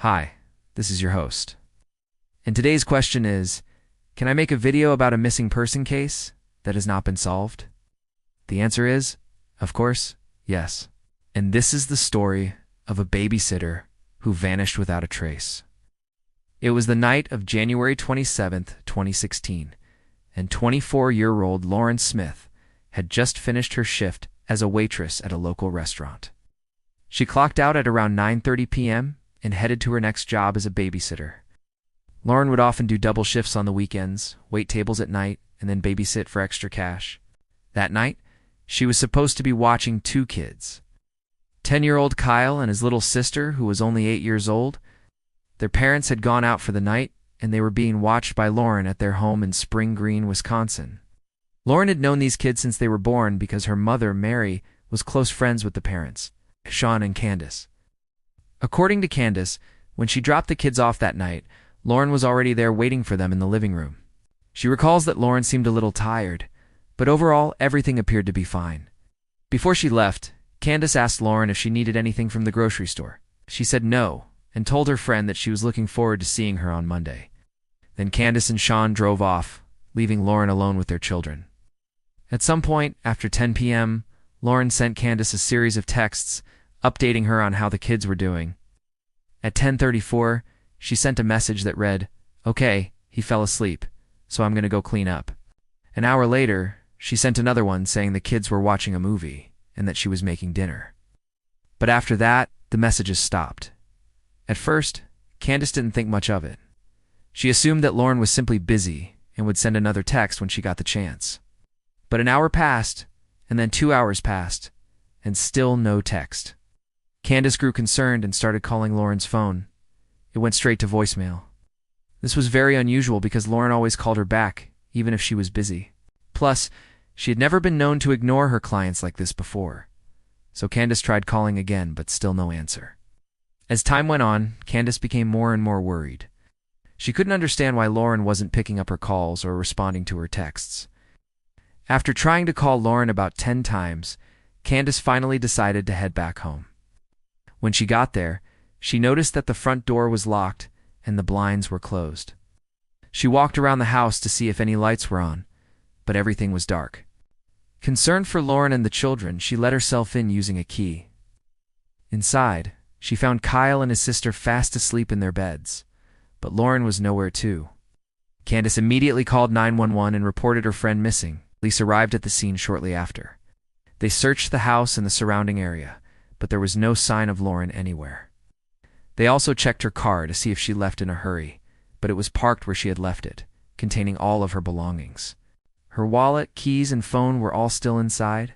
Hi, this is your host. And today's question is, can I make a video about a missing person case that has not been solved? The answer is, of course, yes. And this is the story of a babysitter who vanished without a trace. It was the night of January 27th, 2016, and 24-year-old Lauren Smith had just finished her shift as a waitress at a local restaurant. She clocked out at around 9:30 p.m. and headed to her next job as a babysitter. Lauren would often do double shifts on the weekends, wait tables at night, and then babysit for extra cash. That night, she was supposed to be watching two kids. 10-year-old Kyle and his little sister, who was only 8 years old. Their parents had gone out for the night, and they were being watched by Lauren at their home in Spring Green, Wisconsin. Lauren had known these kids since they were born because her mother, Mary, was close friends with the parents, Sean and Candace. According to Candace, when she dropped the kids off that night, Lauren was already there waiting for them in the living room. She recalls that Lauren seemed a little tired, but overall, everything appeared to be fine. Before she left, Candace asked Lauren if she needed anything from the grocery store. She said no, and told her friend that she was looking forward to seeing her on Monday. Then Candace and Sean drove off, leaving Lauren alone with their children. At some point, after 10 p.m., Lauren sent Candace a series of texts updating her on how the kids were doing. At 10:34, she sent a message that read, "Okay, he fell asleep, so I'm going to go clean up." An hour later, she sent another one saying the kids were watching a movie and that she was making dinner. But after that, the messages stopped. At first, Candace didn't think much of it. She assumed that Lauren was simply busy and would send another text when she got the chance. But an hour passed, and then 2 hours passed, and still no text. Candace grew concerned and started calling Lauren's phone. It went straight to voicemail. This was very unusual because Lauren always called her back, even if she was busy. Plus, she had never been known to ignore her clients like this before. So Candace tried calling again, but still no answer. As time went on, Candace became more and more worried. She couldn't understand why Lauren wasn't picking up her calls or responding to her texts. After trying to call Lauren about 10 times, Candace finally decided to head back home. When she got there, she noticed that the front door was locked and the blinds were closed. She walked around the house to see if any lights were on, but everything was dark. Concerned for Lauren and the children, she let herself in using a key. Inside, she found Kyle and his sister fast asleep in their beds, but Lauren was nowhere too. Candace immediately called 911 and reported her friend missing. Police arrived at the scene shortly after. They searched the house and the surrounding area, but there was no sign of Lauren anywhere. They also checked her car to see if she left in a hurry, but it was parked where she had left it, containing all of her belongings. Her wallet, keys, and phone were all still inside,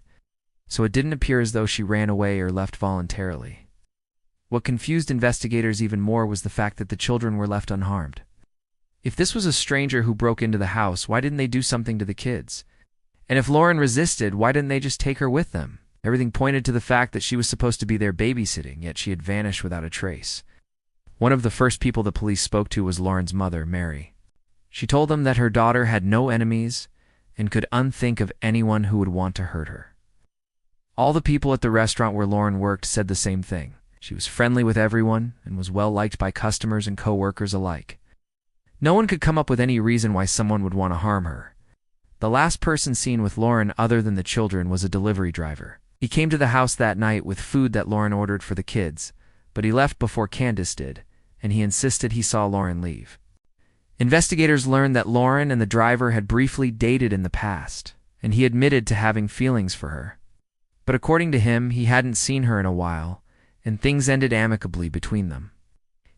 so it didn't appear as though she ran away or left voluntarily. What confused investigators even more was the fact that the children were left unharmed. If this was a stranger who broke into the house, why didn't they do something to the kids? And if Lauren resisted, why didn't they just take her with them? Everything pointed to the fact that she was supposed to be there babysitting, yet she had vanished without a trace. One of the first people the police spoke to was Lauren's mother, Mary. She told them that her daughter had no enemies and could unthink of anyone who would want to hurt her. All the people at the restaurant where Lauren worked said the same thing. She was friendly with everyone and was well liked by customers and co-workers alike. No one could come up with any reason why someone would want to harm her. The last person seen with Lauren other than the children was a delivery driver. He came to the house that night with food that Lauren ordered for the kids, but he left before Candace did, and he insisted he saw Lauren leave. Investigators learned that Lauren and the driver had briefly dated in the past, and he admitted to having feelings for her. But according to him, he hadn't seen her in a while, and things ended amicably between them.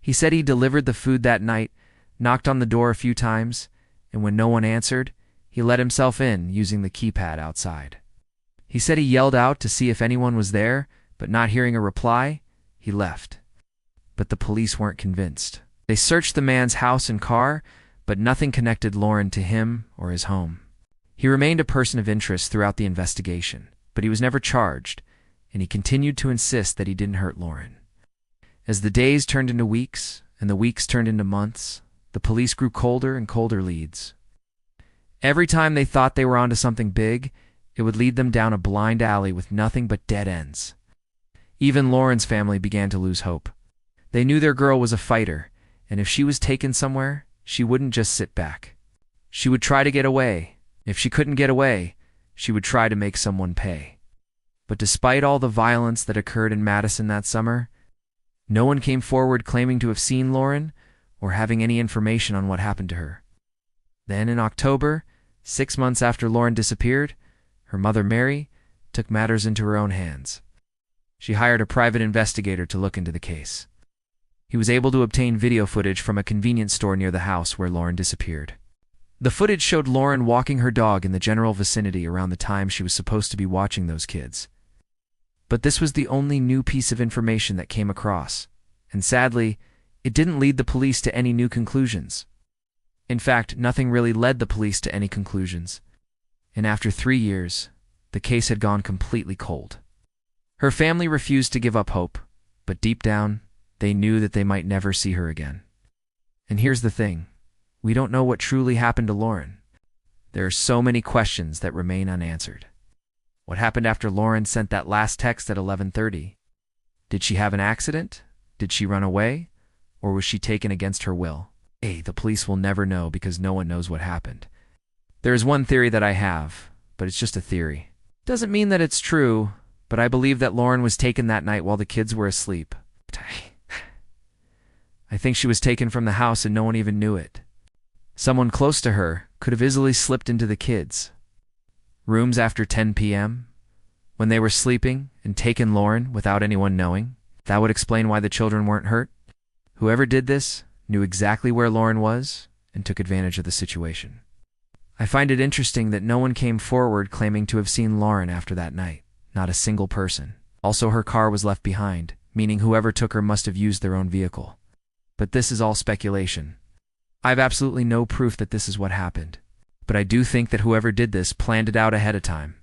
He said he delivered the food that night, knocked on the door a few times, and when no one answered, he let himself in using the keypad outside. He said he yelled out to see if anyone was there, but not hearing a reply, he left. But the police weren't convinced. They searched the man's house and car, but nothing connected Lauren to him or his home. He remained a person of interest throughout the investigation, but he was never charged, and he continued to insist that he didn't hurt Lauren. As the days turned into weeks, and the weeks turned into months, the police grew colder and colder leads. Every time they thought they were onto something big, it would lead them down a blind alley with nothing but dead ends. Even Lauren's family began to lose hope. They knew their girl was a fighter, and if she was taken somewhere, she wouldn't just sit back. She would try to get away. If she couldn't get away, she would try to make someone pay. But despite all the violence that occurred in Madison that summer, no one came forward claiming to have seen Lauren or having any information on what happened to her. Then in October, 6 months after Lauren disappeared, her mother Mary took matters into her own hands. She hired a private investigator to look into the case. He was able to obtain video footage from a convenience store near the house where Lauren disappeared. The footage showed Lauren walking her dog in the general vicinity around the time she was supposed to be watching those kids. But this was the only new piece of information that came across, and sadly, it didn't lead the police to any new conclusions. In fact, nothing really led the police to any conclusions. And after 3 years, the case had gone completely cold. Her family refused to give up hope, but deep down, they knew that they might never see her again. And here's the thing. We don't know what truly happened to Lauren. There are so many questions that remain unanswered. What happened after Lauren sent that last text at 11:30? Did she have an accident? Did she run away? Or was she taken against her will? The police will never know because no one knows what happened. There is one theory that I have, but it's just a theory. Doesn't mean that it's true, but I believe that Lauren was taken that night while the kids were asleep. I think she was taken from the house and no one even knew it. Someone close to her could have easily slipped into the kids' rooms after 10 p.m. when they were sleeping and taken Lauren without anyone knowing. That would explain why the children weren't hurt. Whoever did this knew exactly where Lauren was and took advantage of the situation. I find it interesting that no one came forward claiming to have seen Lauren after that night. Not a single person. Also, her car was left behind, meaning whoever took her must have used their own vehicle. But this is all speculation. I have absolutely no proof that this is what happened. But I do think that whoever did this planned it out ahead of time.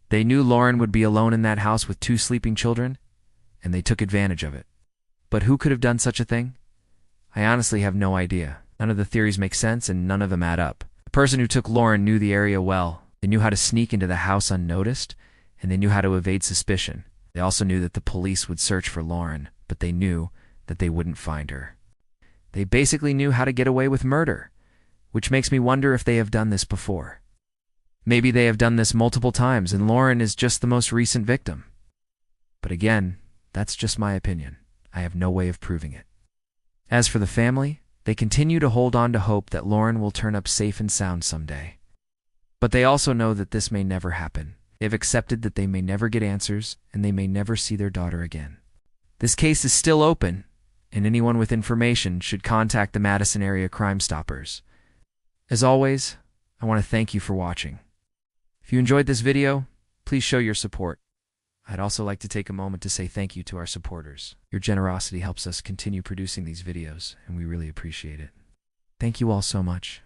They knew Lauren would be alone in that house with 2 sleeping children, and they took advantage of it. But who could have done such a thing? I honestly have no idea. None of the theories make sense and none of them add up. The person who took Lauren knew the area well. They knew how to sneak into the house unnoticed, and they knew how to evade suspicion. They also knew that the police would search for Lauren, but they knew that they wouldn't find her. They basically knew how to get away with murder, which makes me wonder if they have done this before. Maybe they have done this multiple times and Lauren is just the most recent victim. But again, that's just my opinion. I have no way of proving it. As for the family, they continue to hold on to hope that Lauren will turn up safe and sound someday. But they also know that this may never happen. They've accepted that they may never get answers and they may never see their daughter again. This case is still open, and anyone with information should contact the Madison Area Crime Stoppers. As always, I want to thank you for watching. If you enjoyed this video, please show your support. I'd also like to take a moment to say thank you to our supporters. Your generosity helps us continue producing these videos, and we really appreciate it. Thank you all so much.